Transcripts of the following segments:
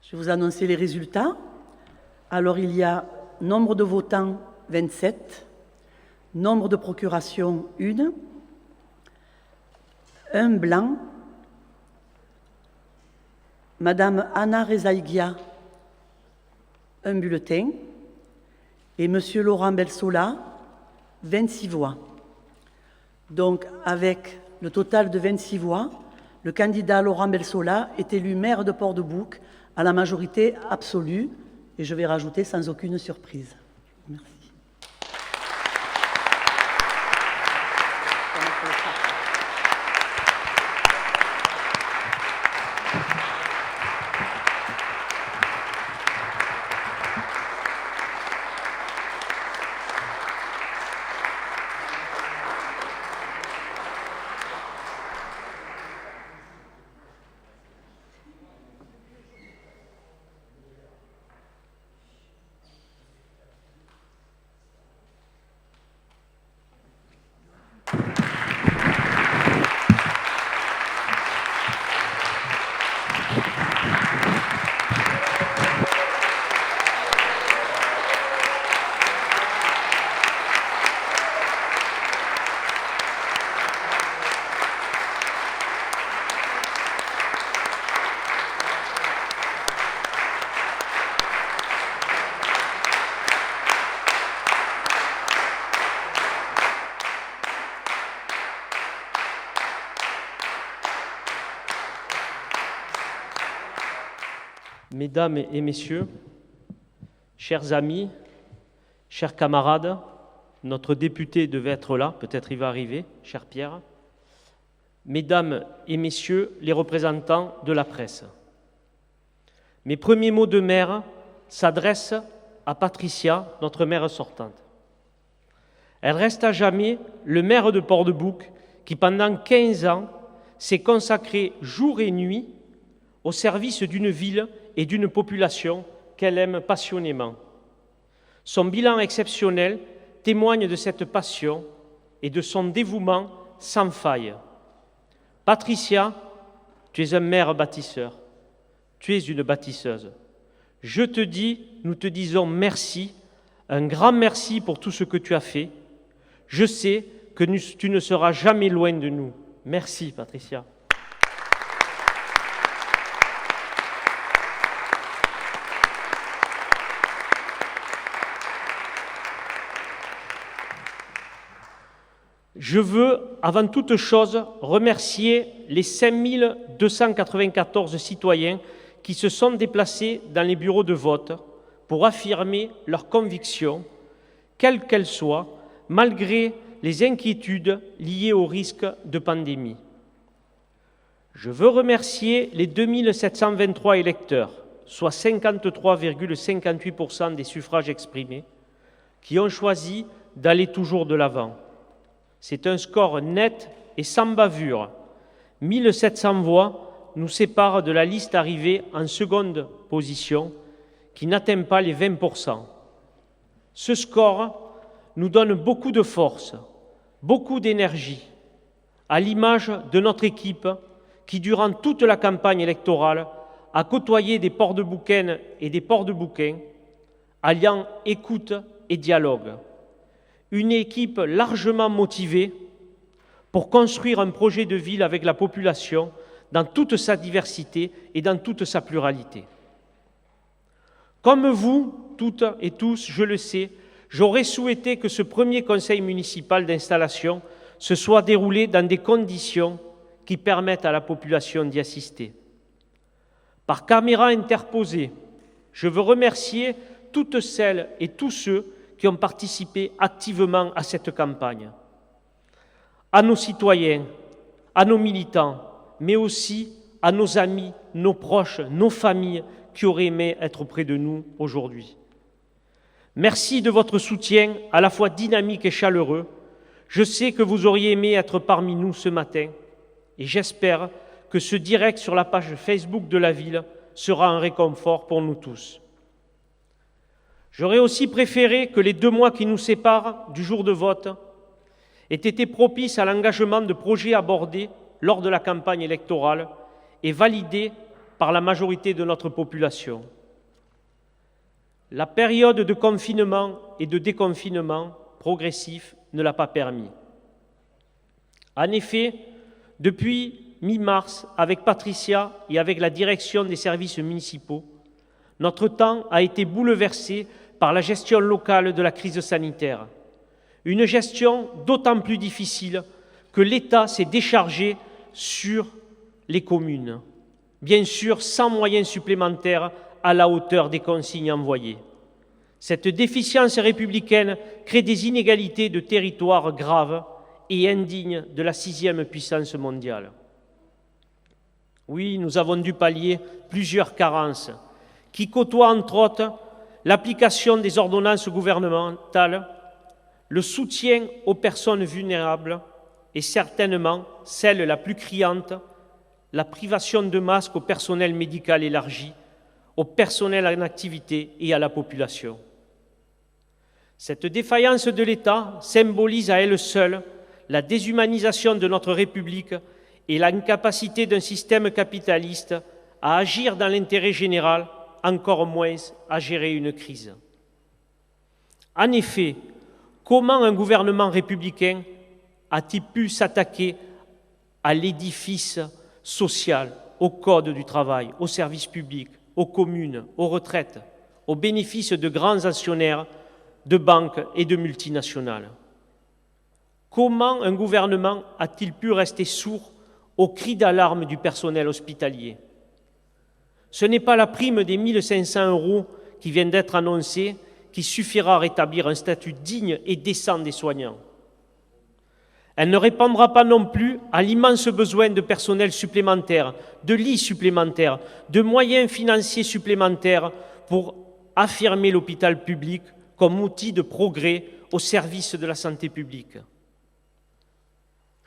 Je vais vous annoncer les résultats. Alors, il y a nombre de votants, 27, nombre de procurations, 1, un blanc, Madame Anna Rezaïguia, un bulletin, et Monsieur Laurent Belsola, 26 voix. Donc, avec le total de 26 voix, le candidat Laurent Belsola est élu maire de Port-de-Bouc à la majorité absolue, et je vais rajouter sans aucune surprise. Merci. Mesdames et messieurs, chers amis, chers camarades, notre député devait être là, peut-être il va arriver, cher Pierre. Mesdames et messieurs, les représentants de la presse. Mes premiers mots de maire s'adressent à Patricia, notre maire sortante. Elle reste à jamais le maire de Port-de-Bouc qui, pendant 15 ans, s'est consacré jour et nuit au service d'une ville et d'une population qu'elle aime passionnément. Son bilan exceptionnel témoigne de cette passion et de son dévouement sans faille. Patricia, tu es un maire bâtisseur, tu es une bâtisseuse. Je te dis, nous te disons merci, un grand merci pour tout ce que tu as fait. Je sais que tu ne seras jamais loin de nous. Merci, Patricia. Je veux, avant toute chose, remercier les 5294 citoyens qui se sont déplacés dans les bureaux de vote pour affirmer leurs convictions, quelles qu'elles soient, malgré les inquiétudes liées au risque de pandémie. Je veux remercier les 2723 électeurs, soit 53,58% des suffrages exprimés, qui ont choisi d'aller toujours de l'avant. C'est un score net et sans bavure. 1700 voix nous séparent de la liste arrivée en seconde position, qui n'atteint pas les 20%. Ce score nous donne beaucoup de force, beaucoup d'énergie, à l'image de notre équipe qui, durant toute la campagne électorale, a côtoyé des Port-de-Boucaines et des Port-de-Boucains, alliant écoute et dialogue. Une équipe largement motivée pour construire un projet de ville avec la population dans toute sa diversité et dans toute sa pluralité. Comme vous, toutes et tous, je le sais, j'aurais souhaité que ce premier conseil municipal d'installation se soit déroulé dans des conditions qui permettent à la population d'y assister. Par caméra interposée, je veux remercier toutes celles et tous ceux qui ont participé activement à cette campagne, à nos citoyens, à nos militants, mais aussi à nos amis, nos proches, nos familles qui auraient aimé être près de nous aujourd'hui. Merci de votre soutien à la fois dynamique et chaleureux. Je sais que vous auriez aimé être parmi nous ce matin et j'espère que ce direct sur la page Facebook de la ville sera un réconfort pour nous tous. J'aurais aussi préféré que les 2 mois qui nous séparent du jour de vote aient été propices à l'engagement de projets abordés lors de la campagne électorale et validés par la majorité de notre population. La période de confinement et de déconfinement progressif ne l'a pas permis. En effet, depuis mi-mars, avec Patricia et avec la direction des services municipaux, notre temps a été bouleversé par la gestion locale de la crise sanitaire. Une gestion d'autant plus difficile que l'État s'est déchargé sur les communes, bien sûr sans moyens supplémentaires à la hauteur des consignes envoyées. Cette déficience républicaine crée des inégalités de territoire graves et indignes de la 6e puissance mondiale. Oui, nous avons dû pallier plusieurs carences qui côtoient entre autres l'application des ordonnances gouvernementales, le soutien aux personnes vulnérables et certainement celle la plus criante, la privation de masques au personnel médical élargi, au personnel en activité et à la population. Cette défaillance de l'État symbolise à elle seule la déshumanisation de notre République et l'incapacité d'un système capitaliste à agir dans l'intérêt général, encore moins à gérer une crise. En effet, comment un gouvernement républicain a-t-il pu s'attaquer à l'édifice social, au code du travail, aux services publics, aux communes, aux retraites, aux bénéfices de grands actionnaires, de banques et de multinationales? Comment un gouvernement a-t-il pu rester sourd aux cris d'alarme du personnel hospitalier? Ce n'est pas la prime des 1 500 € qui vient d'être annoncée qui suffira à rétablir un statut digne et décent des soignants. Elle ne répondra pas non plus à l'immense besoin de personnel supplémentaire, de lits supplémentaires, de moyens financiers supplémentaires pour affirmer l'hôpital public comme outil de progrès au service de la santé publique.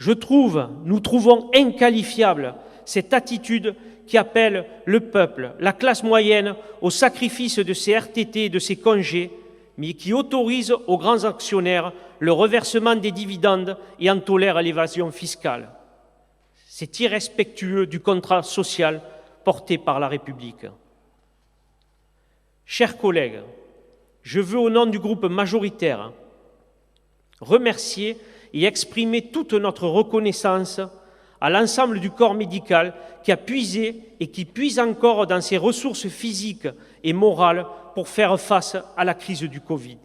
Nous trouvons inqualifiable cette attitude qui appelle le peuple, la classe moyenne, au sacrifice de ses RTT et de ses congés, mais qui autorise aux grands actionnaires le reversement des dividendes et en tolère l'évasion fiscale. C'est irrespectueux du contrat social porté par la République. Chers collègues, je veux, au nom du groupe majoritaire, remercier et exprimer toute notre reconnaissance à l'ensemble du corps médical qui a puisé et qui puise encore dans ses ressources physiques et morales pour faire face à la crise du Covid.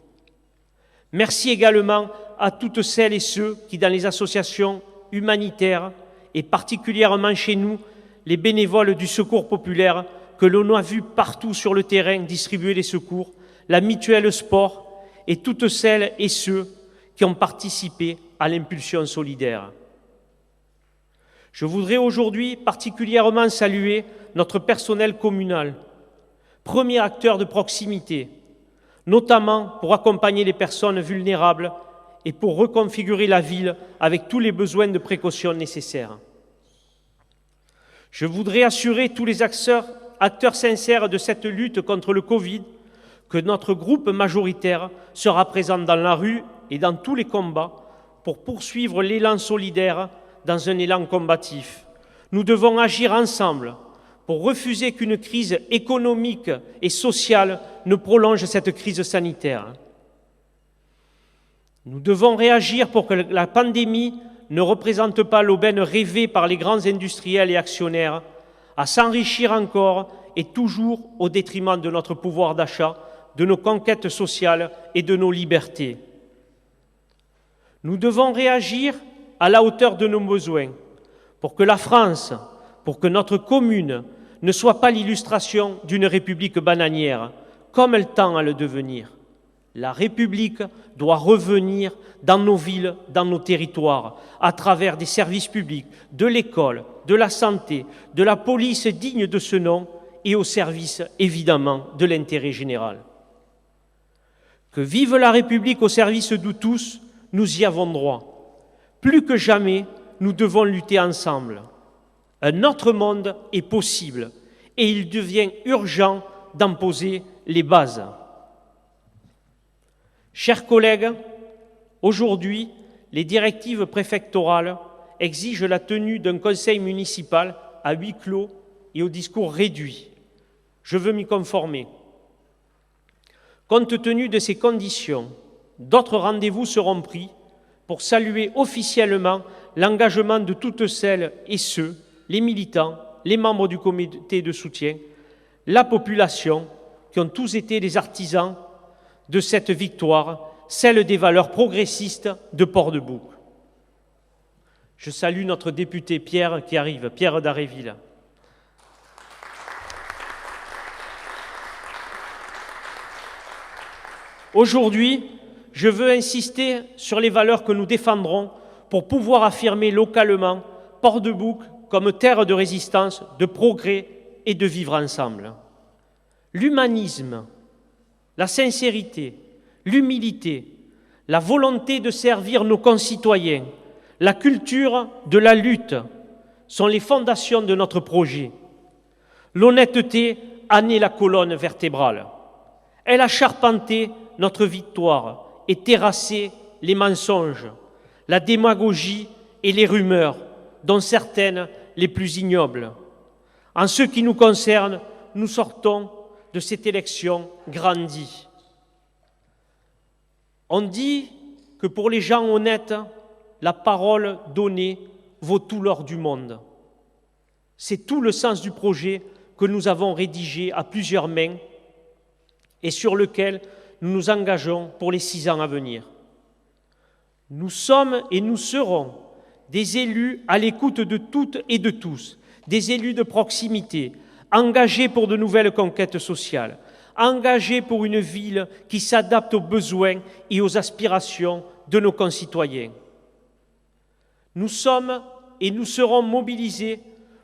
Merci également à toutes celles et ceux qui, dans les associations humanitaires et particulièrement chez nous, les bénévoles du Secours populaire que l'on a vu partout sur le terrain distribuer les secours, la mutuelle sport et toutes celles et ceux qui ont participé à l'impulsion solidaire. Je voudrais aujourd'hui particulièrement saluer notre personnel communal, premier acteur de proximité, notamment pour accompagner les personnes vulnérables et pour reconfigurer la ville avec tous les besoins de précaution nécessaires. Je voudrais assurer tous les acteurs sincères de cette lutte contre le Covid que notre groupe majoritaire sera présent dans la rue et dans tous les combats pour poursuivre l'élan solidaire dans un élan combatif. Nous devons agir ensemble pour refuser qu'une crise économique et sociale ne prolonge cette crise sanitaire. Nous devons réagir pour que la pandémie ne représente pas l'aubaine rêvée par les grands industriels et actionnaires, à s'enrichir encore et toujours au détriment de notre pouvoir d'achat, de nos conquêtes sociales et de nos libertés. Nous devons réagir à la hauteur de nos besoins pour que la France, pour que notre commune ne soit pas l'illustration d'une république bananière, comme elle tend à le devenir. La République doit revenir dans nos villes, dans nos territoires, à travers des services publics, de l'école, de la santé, de la police digne de ce nom et au service, évidemment, de l'intérêt général. Que vive la République au service de tous, nous y avons droit. Plus que jamais, nous devons lutter ensemble. Un autre monde est possible et il devient urgent d'en poser les bases. Chers collègues, aujourd'hui, les directives préfectorales exigent la tenue d'un conseil municipal à huis clos et aux discours réduits. Je veux m'y conformer. Compte tenu de ces conditions, d'autres rendez-vous seront pris pour saluer officiellement l'engagement de toutes celles et ceux, les militants, les membres du comité de soutien, la population, qui ont tous été les artisans de cette victoire, celle des valeurs progressistes de Port-de-Bouc. Je salue notre député Pierre qui arrive, Pierre d'Aréville. Aujourd'hui, je veux insister sur les valeurs que nous défendrons pour pouvoir affirmer localement Port-de-Bouc comme terre de résistance, de progrès et de vivre ensemble. L'humanisme, la sincérité, l'humilité, la volonté de servir nos concitoyens, la culture de la lutte sont les fondations de notre projet. L'honnêteté en est la colonne vertébrale. Elle a charpenté notre victoire et terrassé les mensonges, la démagogie et les rumeurs, dont certaines les plus ignobles. En ce qui nous concerne, nous sortons de cette élection grandie. On dit que pour les gens honnêtes, la parole donnée vaut tout l'or du monde. C'est tout le sens du projet que nous avons rédigé à plusieurs mains et sur lequel nous nous engageons pour les 6 ans à venir. Nous sommes et nous serons des élus à l'écoute de toutes et de tous, des élus de proximité, engagés pour de nouvelles conquêtes sociales, engagés pour une ville qui s'adapte aux besoins et aux aspirations de nos concitoyens. Nous sommes et nous serons mobilisés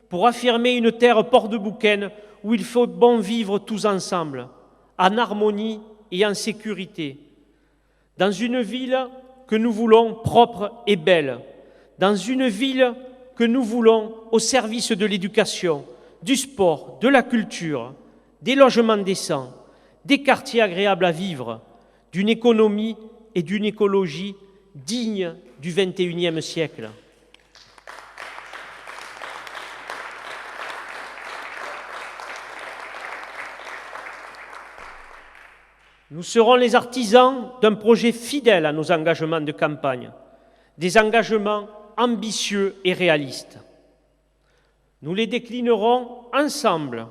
pour affirmer une terre port-de-boucaine où il faut bon vivre tous ensemble, en harmonie et en sécurité, dans une ville que nous voulons propre et belle, dans une ville que nous voulons au service de l'éducation, du sport, de la culture, des logements décents, des quartiers agréables à vivre, d'une économie et d'une écologie dignes du XXIe siècle. Nous serons les artisans d'un projet fidèle à nos engagements de campagne, des engagements ambitieux et réalistes. Nous les déclinerons ensemble,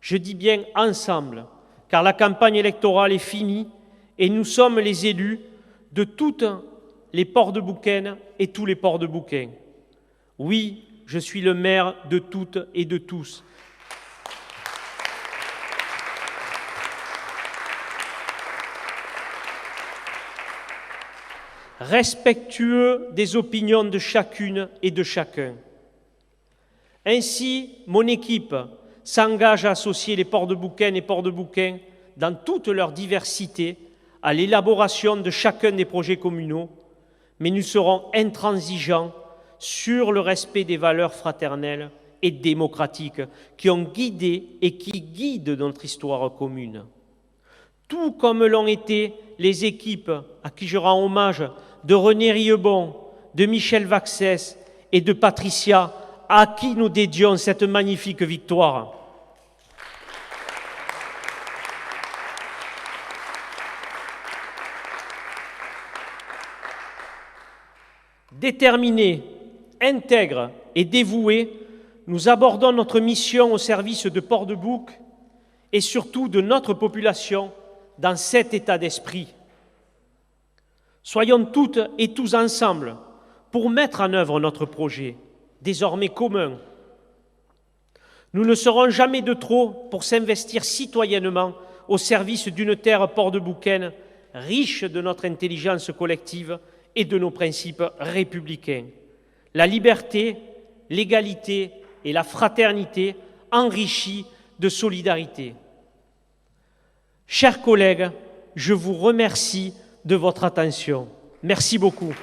je dis bien ensemble, car la campagne électorale est finie et nous sommes les élus de toutes les Port-de-Boucaines et tous les Port-de-Boucains. Oui, je suis le maire de toutes et de tous. Respectueux des opinions de chacune et de chacun. Ainsi, mon équipe s'engage à associer les Port-de-Boucaines et Port-de-Boucains dans toute leur diversité à l'élaboration de chacun des projets communaux, mais nous serons intransigeants sur le respect des valeurs fraternelles et démocratiques qui ont guidé et qui guident notre histoire commune. Tout comme l'ont été les équipes à qui je rends hommage de René Riebon, de Michel Vaxès et de Patricia, à qui nous dédions cette magnifique victoire. Déterminés, intègres et dévoués, nous abordons notre mission au service de Port-de-Bouc et surtout de notre population dans cet état d'esprit. Soyons toutes et tous ensemble pour mettre en œuvre notre projet, désormais commun. Nous ne serons jamais de trop pour s'investir citoyennement au service d'une terre port-de-boucaine riche de notre intelligence collective et de nos principes républicains. La liberté, l'égalité et la fraternité enrichies de solidarité. Chers collègues, je vous remercie de votre attention. Merci beaucoup.